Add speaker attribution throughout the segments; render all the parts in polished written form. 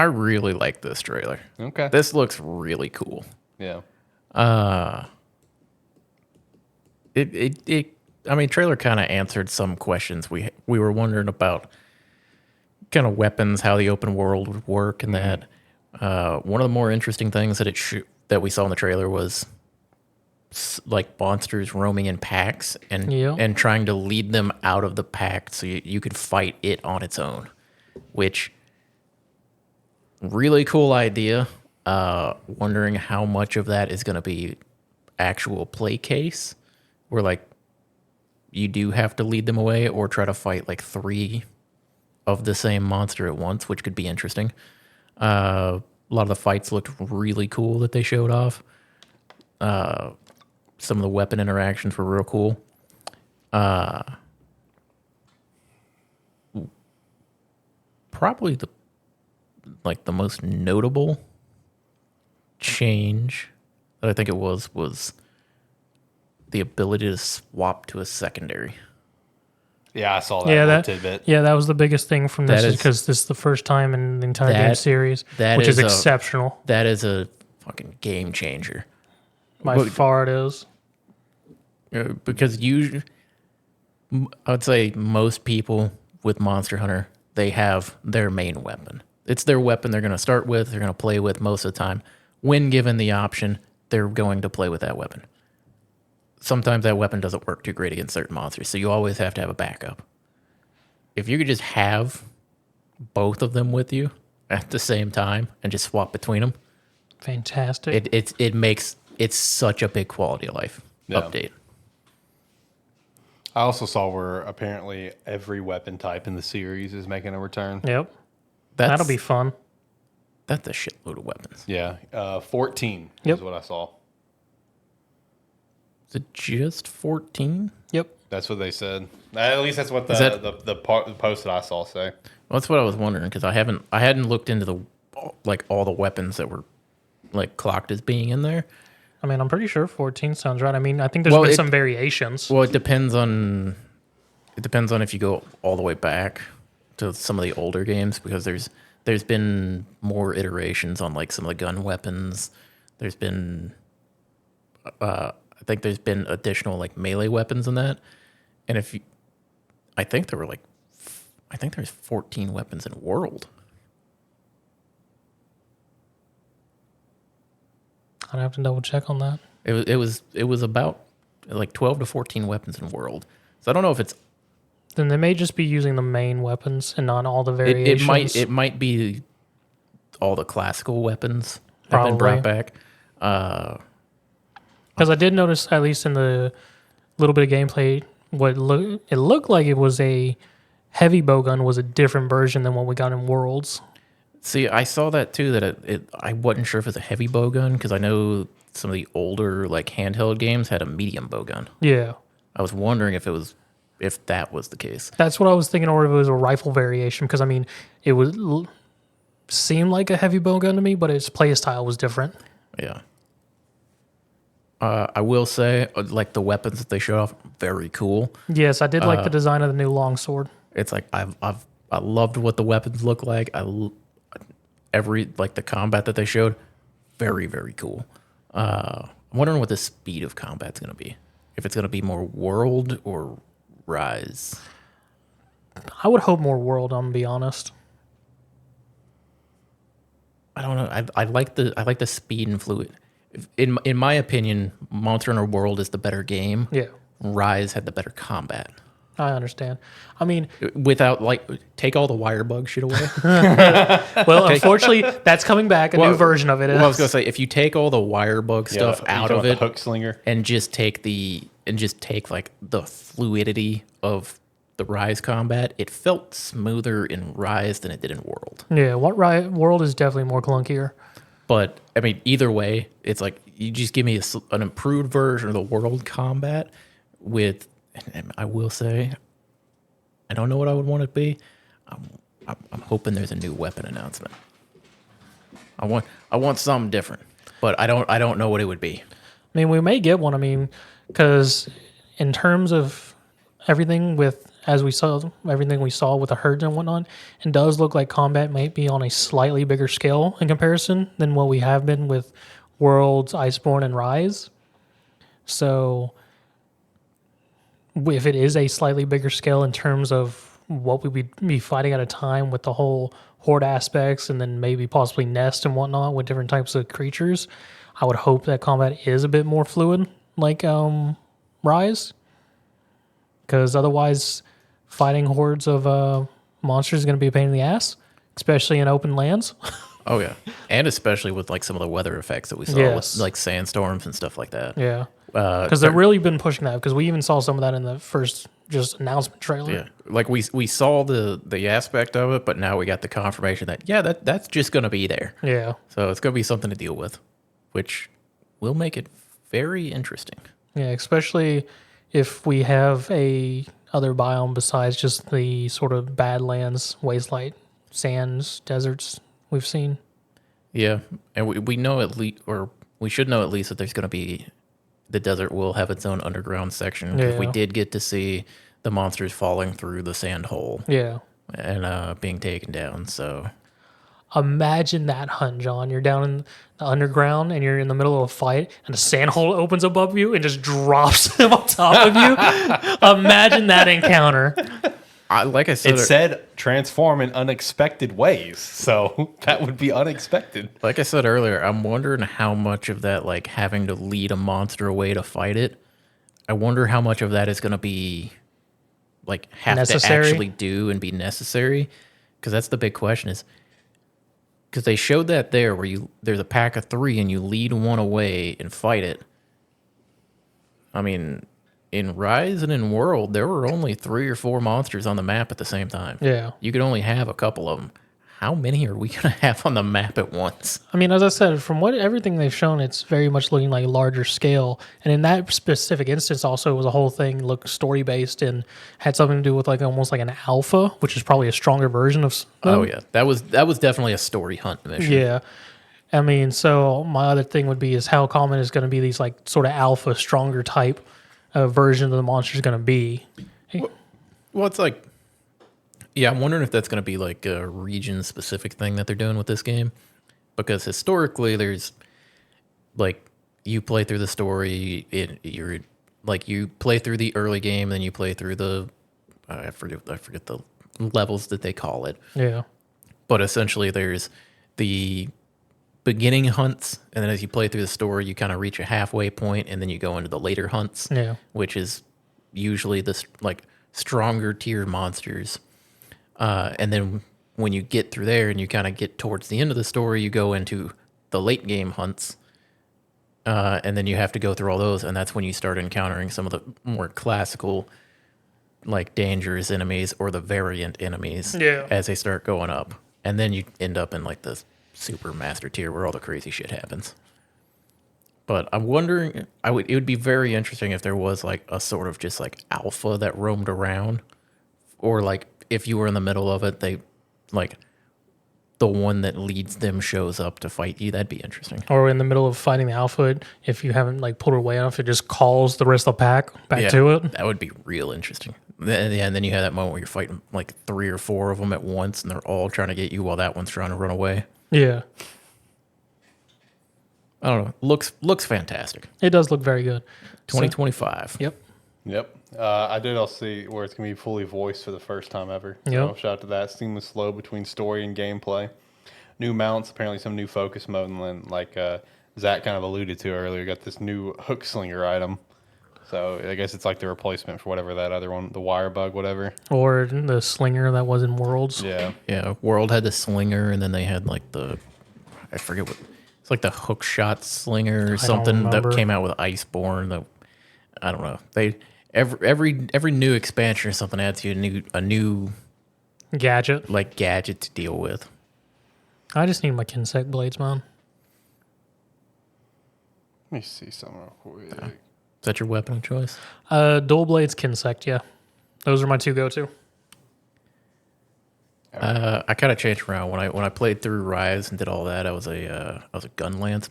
Speaker 1: I really like this trailer.
Speaker 2: Okay.
Speaker 1: This looks really cool.
Speaker 2: Yeah.
Speaker 1: I mean, trailer kind of answered some questions we were wondering about, kind of weapons, how the open world would work, and that. One of the more interesting things that we saw in the trailer was like monsters roaming in packs and trying to lead them out of the pack so you could fight it on its own, which really cool idea. Wondering how much of that is going to be actual play case, where like you do have to lead them away or try to fight like 3 of the same monster at once, which could be interesting. A lot of the fights looked really cool that they showed off. Some of the weapon interactions were real cool. Probably the most notable change that I think it was the ability to swap to a secondary.
Speaker 2: Yeah, I saw that little tidbit.
Speaker 3: Yeah, that was the biggest thing from this, because this is the first time in the entire game series, which is exceptional.
Speaker 1: That is a fucking game changer.
Speaker 3: By far it is.
Speaker 1: Because I would say most people with Monster Hunter, they have their main weapon. It's their weapon they're going to start with, they're going to play with most of the time. When given the option, they're going to play with that weapon. Sometimes that weapon doesn't work too great against certain monsters, so you always have to have a backup. If you could just have both of them with you at the same time and just swap between them,
Speaker 3: fantastic.
Speaker 1: It's such a big quality of life update.
Speaker 2: I also saw where apparently every weapon type in the series is making a return.
Speaker 3: Yep. That'll be fun.
Speaker 1: That's a shitload of weapons.
Speaker 2: Yeah. 14 is what I saw.
Speaker 1: Is it just 14?
Speaker 3: Yep.
Speaker 2: That's what they said. At least that's what the post that I saw say.
Speaker 1: Well, that's what I was wondering, because I hadn't looked into all the weapons that were like clocked as being in there.
Speaker 3: I mean, I'm pretty sure 14 sounds right. I mean, I think there's been some variations.
Speaker 1: Well, it depends on if you go all the way back to some of the older games, because there's been more iterations on like some of the gun weapons. There's been I think there's been additional like melee weapons in that. And I think there's 14 weapons in World.
Speaker 3: I'd have to double check on that.
Speaker 1: It was about like 12 to 14 weapons in World. So I don't know if it's.
Speaker 3: Then they may just be using the main weapons and not all the variations.
Speaker 1: It might be all the classical weapons that have been brought back.
Speaker 3: Because I did notice, at least in the little bit of gameplay, it looked like it was a heavy bowgun was a different version than what we got in Worlds.
Speaker 1: See, I saw that too. That I wasn't sure if it's a heavy bowgun, because I know some of the older like handheld games had a medium bowgun.
Speaker 3: Yeah,
Speaker 1: I was wondering if that was the case.
Speaker 3: That's what I was thinking, or if it was a rifle variation. Because I mean, it seemed like a heavy bowgun to me, but its play style was different.
Speaker 1: Yeah. I will say, like the weapons that they showed off, very cool.
Speaker 3: Yes, I did like the design of the new longsword.
Speaker 1: It's like I loved what the weapons look like. The combat that they showed, very, very cool. I'm wondering what the speed of combat's going to be. If it's going to be more World or Rise.
Speaker 3: I would hope more World. I'm gonna be honest.
Speaker 1: I don't know. I like the speed and fluid. In my opinion, Monster Hunter World is the better game.
Speaker 3: Yeah.
Speaker 1: Rise had the better combat.
Speaker 3: I understand. I mean,
Speaker 1: without take all the wire bug shit away.
Speaker 3: Well, unfortunately, that's coming back. A new version of it is.
Speaker 1: Well, I was gonna say, if you take all the wire bug stuff out of it,
Speaker 2: the hook slinger,
Speaker 1: and just take like the fluidity of the Rise combat, it felt smoother in Rise than it did in World.
Speaker 3: Yeah, World is definitely more clunkier.
Speaker 1: But I mean, either way, it's like you just give me an improved version of the World combat with. And I will say, I don't know what I would want it to be. I'm hoping there's a new weapon announcement. I want something different, but I don't know what it would be.
Speaker 3: I mean, we may get one. I mean, because in terms of everything with as we saw everything we saw with the herds and whatnot, it does look like combat might be on a slightly bigger scale in comparison than what we have been with Worlds, Iceborne, and Rise. So if it is a slightly bigger scale in terms of what we would be fighting at a time with the whole horde aspects and then maybe possibly nest and whatnot with different types of creatures, I would hope that combat is a bit more fluid like Rise. Because otherwise, fighting hordes of monsters is going to be a pain in the ass, especially in open lands.
Speaker 1: Oh yeah, and especially with like some of the weather effects that we saw
Speaker 3: Yes.
Speaker 1: with like sandstorms and stuff like that.
Speaker 3: Yeah. Because they've really been pushing that. Because we even saw some of that in the first just announcement trailer.
Speaker 1: Yeah, like we saw the aspect of it, but now we got the confirmation that that's just going to be there.
Speaker 3: Yeah.
Speaker 1: So it's going to be something to deal with, which will make it very interesting.
Speaker 3: Yeah, especially if we have a other biome besides just the sort of badlands, wasteland, sands, deserts we've seen.
Speaker 1: Yeah, and we know at least, or we should know at least that there's going to be, the desert will have its own underground section. Because we
Speaker 3: Yeah.
Speaker 1: did get to see the monsters falling through the sand hole
Speaker 3: Yeah.
Speaker 1: and being taken down. So
Speaker 3: Imagine that hunt, John. You're down in the underground and you're in the middle of a fight and a sand hole opens above you and just drops him on top of you. Imagine that encounter.
Speaker 1: like I said,
Speaker 2: It said transform in unexpected ways, so that would be unexpected.
Speaker 1: like I said earlier, I'm wondering how much of that, like having to lead a monster away to fight it, I wonder how much of that is going to be like have
Speaker 3: Necessary?
Speaker 1: to actually do and be necessary. Because that's the big question is, because they showed that there where there's a pack of 3 and you lead one away and fight it. I mean, in Rise and in World, there were only 3 or 4 monsters on the map at the same time.
Speaker 3: Yeah.
Speaker 1: You could only have a couple of them. How many are we going to have on the map at once?
Speaker 3: I mean, as I said, from what everything they've shown, it's very much looking like larger scale. And in that specific instance, also, it was a whole thing looked story based and had something to do with like almost like an alpha, which is probably a stronger version of.
Speaker 1: Oh yeah, that was definitely a story hunt mission.
Speaker 3: Yeah. I mean, so my other thing would be is how common is going to be these like sort of alpha, stronger type version of the monster is going to be.
Speaker 1: Well, it's like, yeah, I'm wondering if that's going to be like a region specific thing that they're doing with this game, because historically there's like you play through the story, you're like you play through the early game, then you play through the I forget the levels that they call it.
Speaker 3: Yeah.
Speaker 1: But essentially, there's the beginning hunts, and then as you play through the story, you kind of reach a halfway point, and then you go into the later hunts,
Speaker 3: Yeah.
Speaker 1: which is usually this like stronger tier monsters. And then when you get through there and you kind of get towards the end of the story, you go into the late game hunts, and then you have to go through all those, and that's when you start encountering some of the more classical, like dangerous enemies or the variant enemies as they start going up. And then you end up in like the super master tier where all the crazy shit happens. But I'm wondering, it would be very interesting if there was like a sort of just like alpha that roamed around, or like if you were in the middle of it, they like the one that leads them shows up to fight you. That'd be interesting.
Speaker 3: Or in the middle of fighting the alpha, if you haven't like pulled away enough, it just calls the rest of the pack back to it.
Speaker 1: That would be real interesting. And then you have that moment where you're fighting like 3 or 4 of them at once, and they're all trying to get you while that one's trying to run away.
Speaker 3: Yeah.
Speaker 1: I don't know. Looks fantastic.
Speaker 3: It does look very good.
Speaker 1: 2025.
Speaker 3: Yep.
Speaker 2: Yep. I did also see where it's going to be fully voiced for the first time ever. So
Speaker 3: Yep.
Speaker 2: shout out to that. Seamless flow between story and gameplay. New mounts, apparently some new focus mode, and then like Zach kind of alluded to earlier, got this new hook slinger item. So I guess it's like the replacement for whatever that other one, the wire bug, whatever.
Speaker 3: Or the slinger that was in Worlds.
Speaker 2: Yeah.
Speaker 1: Yeah. World had the slinger, and then they had like I forget what, it's like the hook shot slinger or something that
Speaker 3: remember.
Speaker 1: came out with Iceborne. I don't know. They every new expansion or something adds you a new
Speaker 3: Gadget.
Speaker 1: like gadget to deal with.
Speaker 3: I just need my Kinsect blades, man.
Speaker 2: Let me see something real quick.
Speaker 1: Is that your weapon of choice?
Speaker 3: Dual blades, Kinsect, yeah. Those are my 2 go-to.
Speaker 1: I kind of changed around when I played through Rise and did all that. I was a gun lance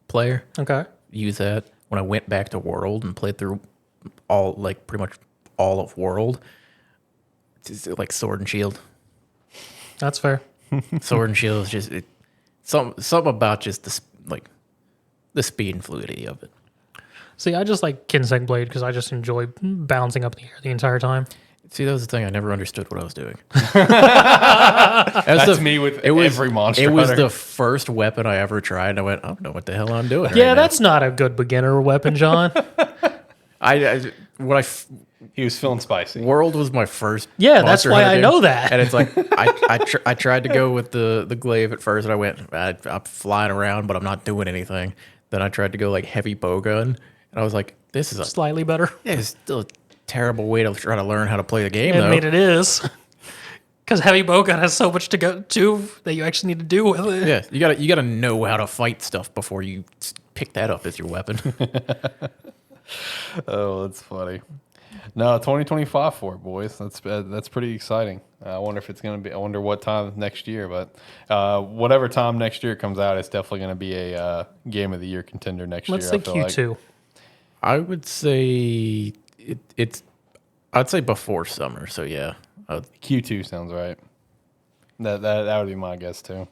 Speaker 1: player.
Speaker 3: Okay.
Speaker 1: Use that when I went back to World and played through all like pretty much all of World. It's like Sword and Shield.
Speaker 3: That's fair.
Speaker 1: Sword and Shield is just something about just the speed and fluidity of it.
Speaker 3: See, I just like Kinsec Blade because I just enjoy bouncing up in the air the entire time.
Speaker 1: See, that was the thing. I never understood what I was doing.
Speaker 2: That's me with every monster.
Speaker 1: It was
Speaker 2: hunter.
Speaker 1: the first weapon I ever tried. And I went, I don't know what the hell I'm doing.
Speaker 3: Yeah,
Speaker 1: right now.
Speaker 3: that's not a good beginner weapon, John.
Speaker 2: He was feeling spicy.
Speaker 1: World was my first.
Speaker 3: Yeah, that's
Speaker 1: Monster
Speaker 3: why
Speaker 1: Hunter
Speaker 3: I
Speaker 1: game.
Speaker 3: know that.
Speaker 1: And it's like I tried to go with the glaive at first, and I went, I'm flying around, but I'm not doing anything. Then I tried to go like heavy bow gun, and I was like, this is
Speaker 3: Slightly better.
Speaker 1: it's still a terrible way to try to learn how to play the game.
Speaker 3: I
Speaker 1: though.
Speaker 3: mean, it is. Because heavy bowgun has so much to go to that you actually need to do with it.
Speaker 1: Yeah, you gotta know how to fight stuff before you pick that up as your weapon.
Speaker 2: Oh, that's funny. No, 2025 for it, boys. That's pretty exciting. I wonder if it's going to be. I wonder what time next year, but whatever time next year comes out, it's definitely going to be a game of the year contender next
Speaker 3: Let's
Speaker 2: year.
Speaker 3: say Q2.
Speaker 1: I would say I'd say before summer. So yeah,
Speaker 2: Q2 sounds right. That would be my guess too.